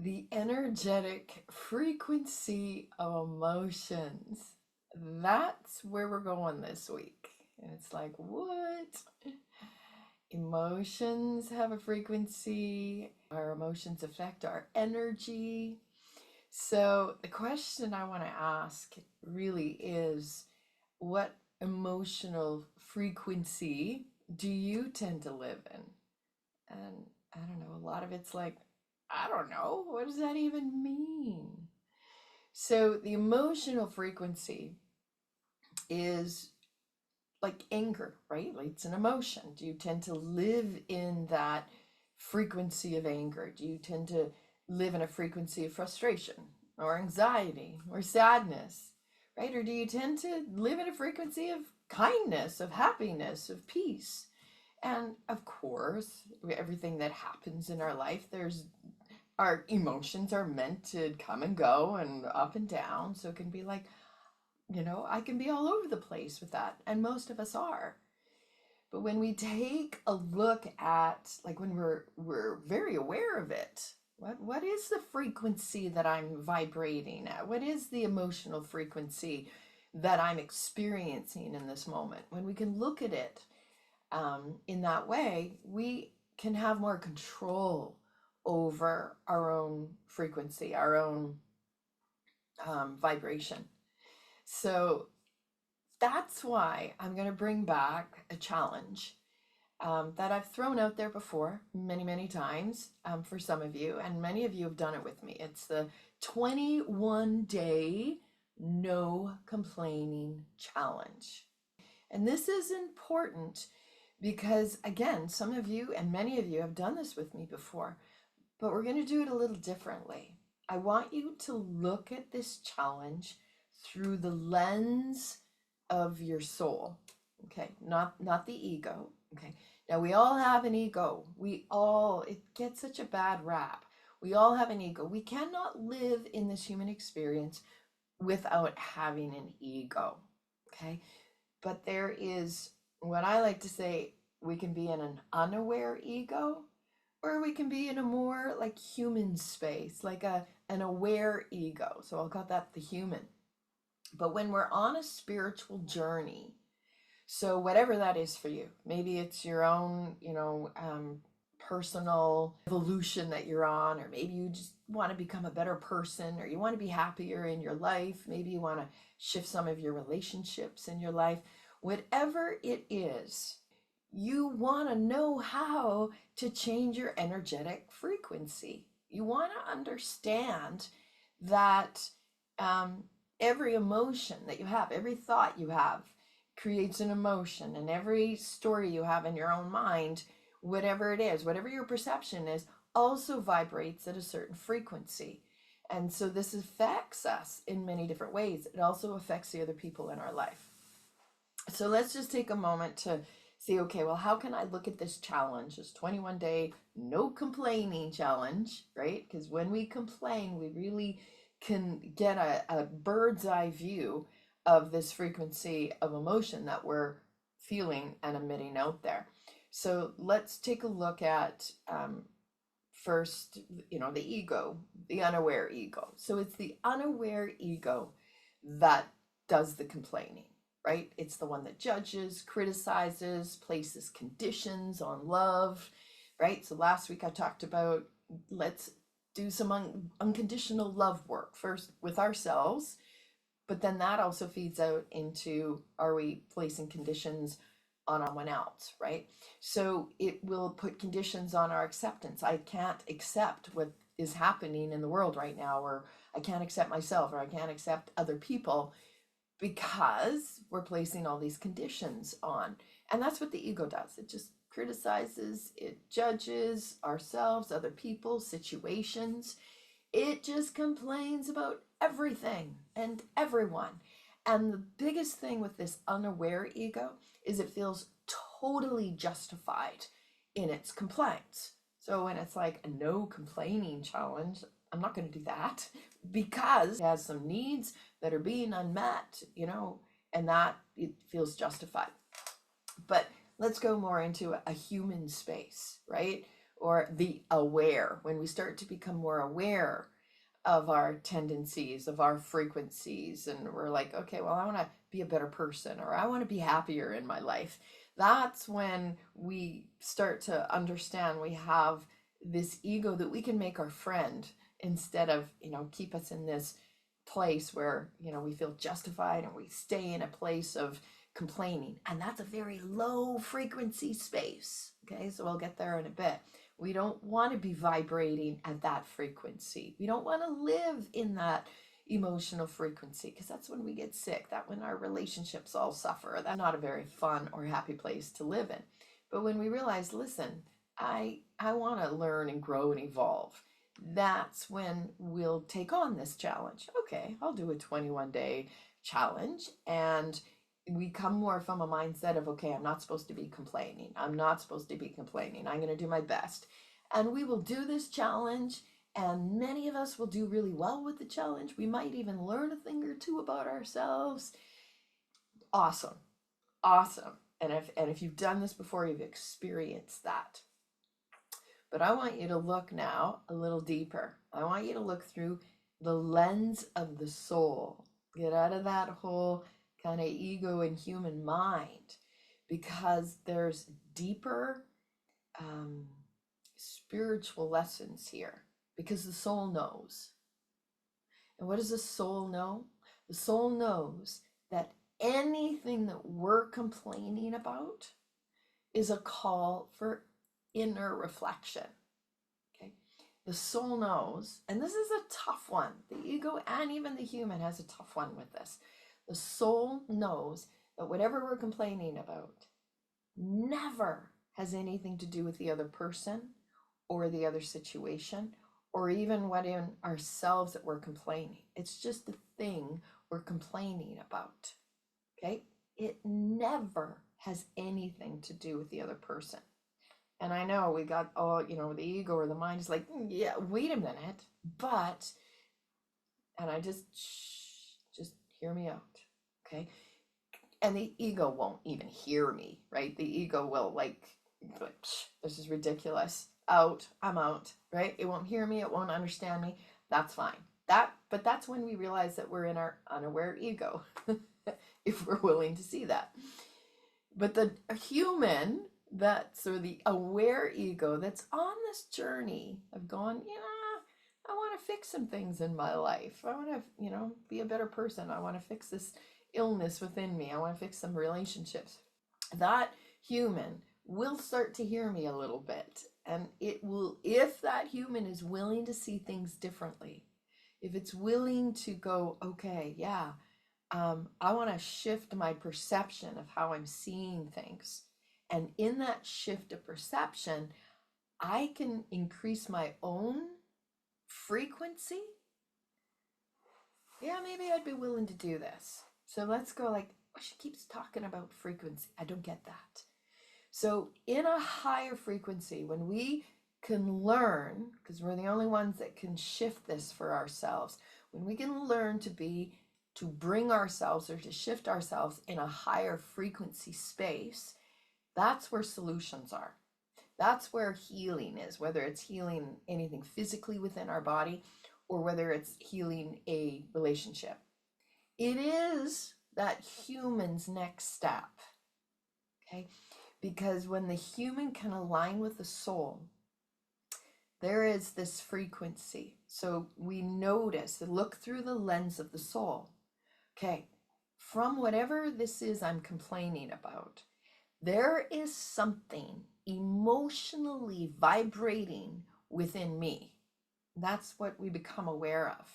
The energetic frequency of emotions. That's where we're going this week. And it's like, what? Emotions have a frequency. Our emotions affect our energy. So, the question I want to ask really is what emotional frequency do you tend to live in? And I don't know, a lot of it's like, I don't know, what does that even mean? So the emotional frequency is like anger, right? Like it's an emotion. Do you tend to live in that frequency of anger? Do you tend to live in a frequency of frustration or anxiety or sadness, right? Or do you tend to live in a frequency of kindness, of happiness, of peace? And of course, everything that happens in our life, there's our emotions are meant to come and go and up and down. So it can be like, I can be all over the place with that. And most of us are. But when we take a look at like when we're very aware of it, what is the frequency that I'm vibrating at? What is the emotional frequency that I'm experiencing in this moment? When we can look at it in that way, we can have more control over our own frequency, our own vibration. So that's why I'm going to bring back a challenge that I've thrown out there before many, many times for some of you, and many of you have done it with me. It's the 21-day no complaining challenge. And this is important because, again, some of you and many of you have done this with me before, but we're going to do it a little differently. I want you to look at this challenge through the lens of your soul. Okay, not the ego. Okay, now we all have an ego. It gets such a bad rap. We all have an ego. We cannot live in this human experience without having an ego. Okay, but there is what I like to say, we can be in an unaware ego, or we can be in a more like human space, like an aware ego. So I'll call that the human. But when we're on a spiritual journey, so whatever that is for you, maybe it's your own, personal evolution that you're on, or maybe you just want to become a better person, or you want to be happier in your life. Maybe you want to shift some of your relationships in your life. Whatever it is, you want to know how to change your energetic frequency. You want to understand that every emotion that you have, every thought you have, creates an emotion, and every story you have in your own mind, whatever it is, whatever your perception is, also vibrates at a certain frequency. And so this affects us in many different ways. It also affects the other people in our life. So let's just take a moment to see, okay, well, how can I look at this challenge, this 21-day no complaining challenge, right? Because when we complain, we really can get a bird's eye view of this frequency of emotion that we're feeling and emitting out there. So let's take a look at first, the ego, the unaware ego. So it's the unaware ego that does the complaining, right? It's the one that judges, criticizes, places conditions on love, right? So last week I talked about let's do some unconditional love work first with ourselves, but then that also feeds out into, are we placing conditions on someone else, right? So it will put conditions on our acceptance. I can't accept what is happening in the world right now, or I can't accept myself, or I can't accept other people, because we're placing all these conditions on. And that's what the ego does. It just criticizes, it judges ourselves, other people, situations. It just complains about everything and everyone. And the biggest thing with this unaware ego is it feels totally justified in its complaints. So when it's like a no complaining challenge, I'm not going to do that because it has some needs that are being unmet, and that it feels justified. But let's go more into a human space, right? or the aware, when we start to become more aware of our tendencies, of our frequencies, and we're like, okay, well, I want to be a better person, or I want to be happier in my life. That's when we start to understand we have this ego that we can make our friend, instead of, keep us in this place where, we feel justified and we stay in a place of complaining. And that's a very low frequency space. Okay, so we'll get there in a bit. We don't want to be vibrating at that frequency. We don't want to live in that emotional frequency, because that's when we get sick. That's when our relationships all suffer. That's not a very fun or happy place to live in. But when we realize, listen, I want to learn and grow and evolve, that's when we'll take on this challenge. Okay, I'll do a 21-day challenge, and we come more from a mindset of, okay, I'm not supposed to be complaining. I'm not supposed to be complaining. I'm going to do my best. And we will do this challenge, and many of us will do really well with the challenge. We might even learn a thing or two about ourselves. Awesome. Awesome. And if you've done this before, you've experienced that. But I want you to look now a little deeper. I want you to look through the lens of the soul. Get out of that whole kind of ego and human mind, because there's deeper spiritual lessons here, because the soul knows. And what does the soul know? The soul knows that anything that we're complaining about is a call for inner reflection. Okay, the soul knows, and this is a tough one. The ego and even the human has a tough one with this. The soul knows that whatever we're complaining about never has anything to do with the other person or the other situation, or even what in ourselves that we're complaining. It's just the thing we're complaining about. Okay, it never has anything to do with the other person. And I know we got all, the ego or the mind is like, yeah, wait a minute, but, and I just hear me out, okay? And the ego won't even hear me, right? The ego will like, this is ridiculous. I'm out, right? It won't hear me. It won't understand me. That's fine. But that's when we realize that we're in our unaware ego, if we're willing to see that. But the human, that's, or the aware ego that's on this journey of going, I want to fix some things in my life. I want to, be a better person. I want to fix this illness within me. I want to fix some relationships. That human will start to hear me a little bit. And it will, if that human is willing to see things differently, if it's willing to go, okay, yeah, I want to shift my perception of how I'm seeing things. And in that shift of perception, I can increase my own frequency. Yeah, maybe I'd be willing to do this. So let's go like, oh, she keeps talking about frequency. I don't get that. So in a higher frequency, when we can learn, because we're the only ones that can shift this for ourselves, when we can learn to bring ourselves or to shift ourselves in a higher frequency space, that's where solutions are. That's where healing is, whether it's healing anything physically within our body or whether it's healing a relationship. It is that human's next step, okay? Because when the human can align with the soul, there is this frequency. So we notice, look through the lens of the soul. Okay, from whatever this is I'm complaining about, there is something emotionally vibrating within me. That's what we become aware of.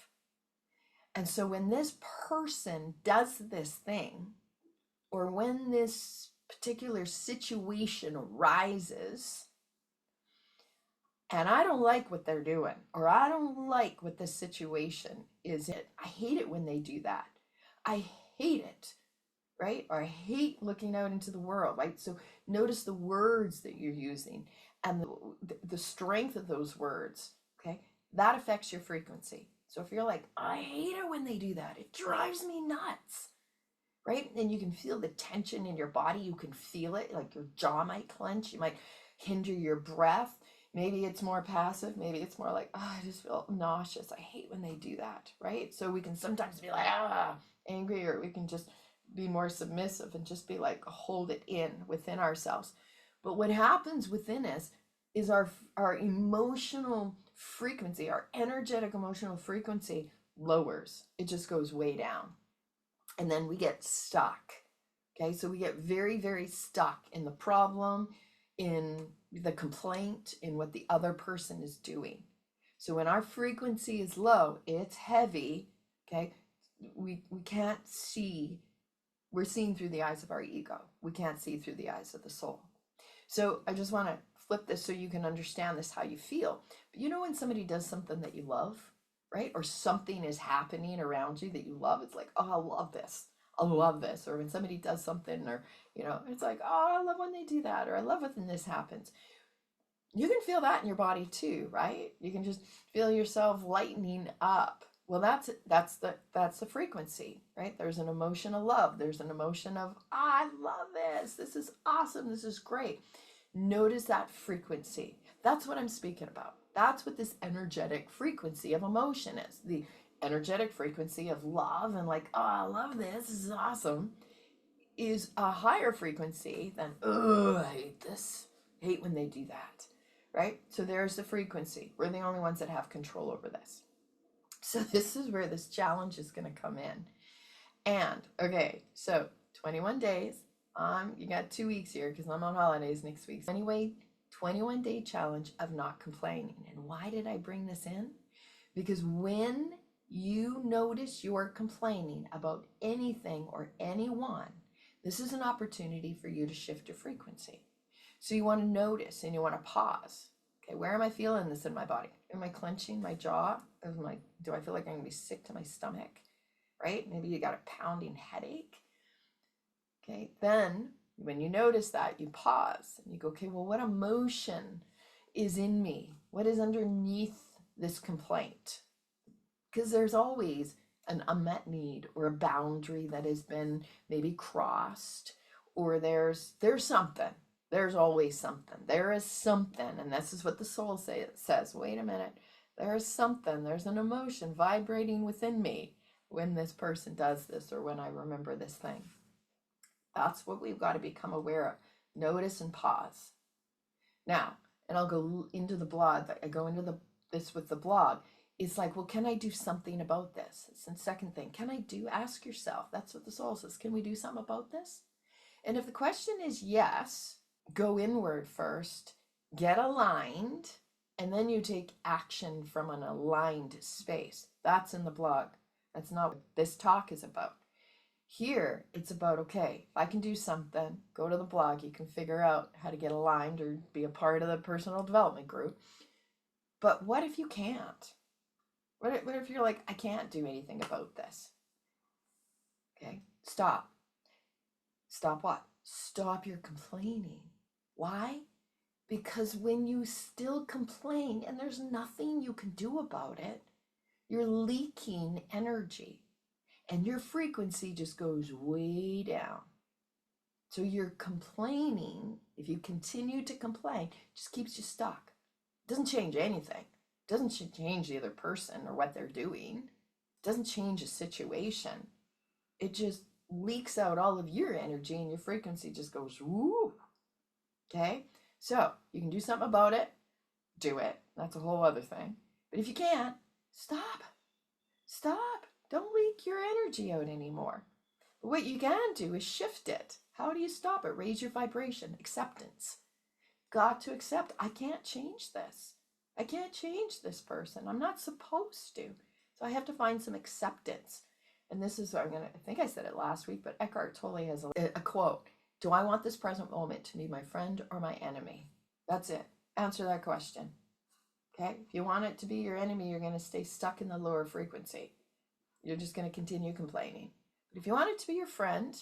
And so when this person does this thing, or when this particular situation arises, and I don't like what they're doing, or I don't like what the situation is, I hate it when they do that. I hate it, right? Or I hate looking out into the world, right? So notice the words that you're using and the strength of those words, okay? That affects your frequency. So if you're like, I hate it when they do that, it drives me nuts, right? And you can feel the tension in your body. You can feel it, like your jaw might clench. You might hinder your breath. Maybe it's more passive. Maybe it's more like, oh, I just feel nauseous. I hate when they do that, right? So we can sometimes be like, angry, or we can just be more submissive and just be like, hold it in within ourselves. But what happens within us is our emotional frequency, our energetic emotional frequency lowers. It just goes way down. And then we get stuck. Okay, so we get very, very stuck in the problem, in the complaint, in what the other person is doing. So when our frequency is low, it's heavy, okay? We can't see, we're seeing through the eyes of our ego. We can't see through the eyes of the soul. So I just want to flip this so you can understand this, how you feel. But you know when somebody does something that you love, right? Or something is happening around you that you love, it's like, oh, I love this. I love this. Or when somebody does something, or, it's like, oh, I love when they do that, or I love when this happens. You can feel that in your body too, right? You can just feel yourself lightening up. Well, that's the frequency, right? There's an emotion of love. There's an emotion of, I love this. This is awesome. This is great. Notice that frequency. That's what I'm speaking about. That's what this energetic frequency of emotion is. The energetic frequency of love and like, oh, I love this. This is awesome. Is a higher frequency than, oh, I hate this. I hate when they do that, right? So there's the frequency. We're the only ones that have control over this. So this is where this challenge is going to come in. And, okay, so 21 days. You got 2 weeks here because I'm on holidays next week. Anyway, 21-day challenge of not complaining. And why did I bring this in? Because when you notice you're complaining about anything or anyone, this is an opportunity for you to shift your frequency. So you want to notice and you want to pause. Okay, where am I feeling this in my body? Am I clenching my jaw? Do I feel like I'm going to be sick to my stomach? Right? Maybe you got a pounding headache. Okay, then when you notice that, you pause and you go, okay, well, what emotion is in me? What is underneath this complaint? Because there's always an unmet need or a boundary that has been maybe crossed, or there's something. There's always something. There is something, and this is what the soul says. Wait a minute. There is something. There's an emotion vibrating within me when this person does this or when I remember this thing. That's what we've got to become aware of. Notice and pause. Now, and I'll go into the blog. I go into this with the blog. It's like, well, can I do something about this? It's the second thing. Ask yourself. That's what the soul says. Can we do something about this? And if the question is yes, go inward first, get aligned, and then you take action from an aligned space. That's in the blog. That's not what this talk is about. Here, it's about, okay, if I can do something, go to the blog. You can figure out how to get aligned or be a part of the personal development group. But what if you can't? What if you're like, I can't do anything about this? Okay, stop. Stop what? Stop your complaining. Why? Because when you still complain and there's nothing you can do about it, you're leaking energy and your frequency just goes way down. So you're complaining, if you continue to complain, just keeps you stuck. It doesn't change anything. It doesn't change the other person or what they're doing. It doesn't change a situation. It just leaks out all of your energy and your frequency just goes woo. Okay? So you can do something about it, do it. That's a whole other thing. But if you can't, stop. Stop. Don't leak your energy out anymore. But what you can do is shift it. How do you stop it? Raise your vibration. Acceptance. Got to accept, I can't change this. I can't change this person. I'm not supposed to. So I have to find some acceptance. And this is, I think I said it last week, but Eckhart Tolle has a quote. Do I want this present moment to be my friend or my enemy? That's it. Answer that question. Okay? If you want it to be your enemy, you're going to stay stuck in the lower frequency. You're just going to continue complaining. But if you want it to be your friend,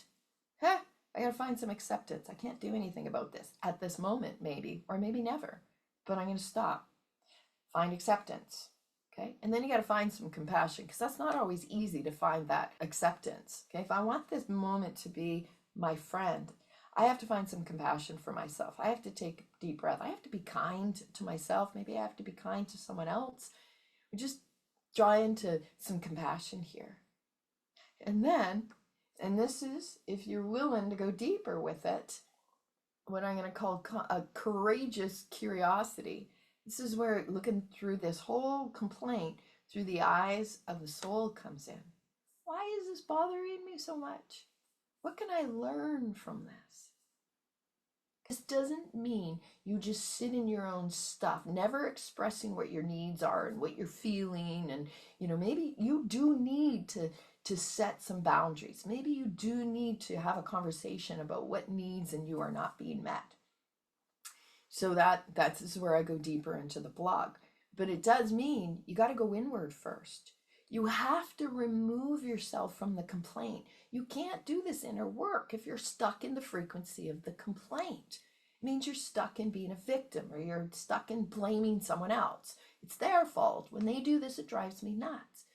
I got to find some acceptance. I can't do anything about this at this moment, maybe, or maybe never. But I'm going to stop. Find acceptance. Okay? And then you got to find some compassion, because that's not always easy to find that acceptance. Okay? If I want this moment to be my friend, I have to find some compassion for myself. I have to take a deep breath. I have to be kind to myself. Maybe I have to be kind to someone else. We just draw into some compassion here. And then, and this is if you're willing to go deeper with it, what I'm going to call a courageous curiosity. This is where looking through this whole complaint through the eyes of the soul comes in. Why is this bothering me so much? What can I learn from this? This doesn't mean you just sit in your own stuff, never expressing what your needs are and what you're feeling. And, maybe you do need to set some boundaries. Maybe you do need to have a conversation about what needs and you are not being met. So that's where I go deeper into the blog. But it does mean you got to go inward first. You have to remove yourself from the complaint. You can't do this inner work if you're stuck in the frequency of the complaint. It means you're stuck in being a victim, or you're stuck in blaming someone else. It's their fault. When they do this, it drives me nuts.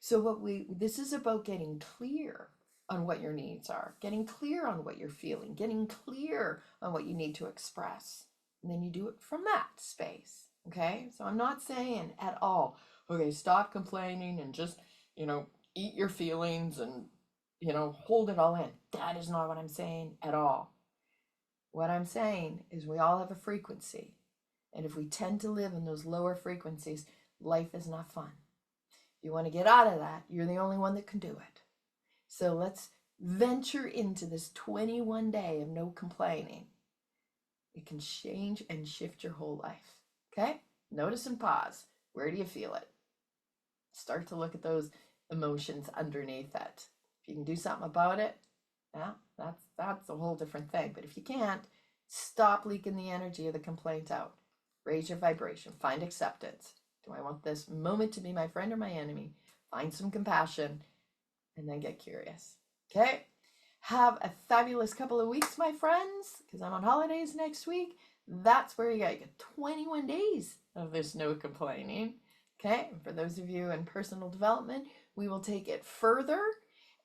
So this is about getting clear on what your needs are, getting clear on what you're feeling, getting clear on what you need to express. And then you do it from that space. Okay? So I'm not saying at all, okay, stop complaining and just, eat your feelings and, hold it all in. That is not what I'm saying at all. What I'm saying is we all have a frequency. And if we tend to live in those lower frequencies, life is not fun. You want to get out of that, you're the only one that can do it. So let's venture into this 21 day of no complaining. It can change and shift your whole life. Okay? Notice and pause. Where do you feel it? Start to look at those emotions underneath it. If you can do something about it, yeah, that's a whole different thing. But if you can't, stop leaking the energy of the complaint out. Raise your vibration. Find acceptance. Do I want this moment to be my friend or my enemy? Find some compassion and then get curious. Okay? Have a fabulous couple of weeks, my friends, because I'm on holidays next week. That's where you get 21 days of this no complaining. Okay? And for those of you in personal development, we will take it further.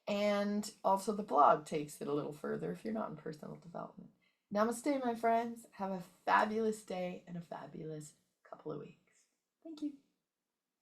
And also the blog takes it a little further if you're not in personal development. Namaste, my friends. Have a fabulous day and a fabulous couple of weeks. Thank you.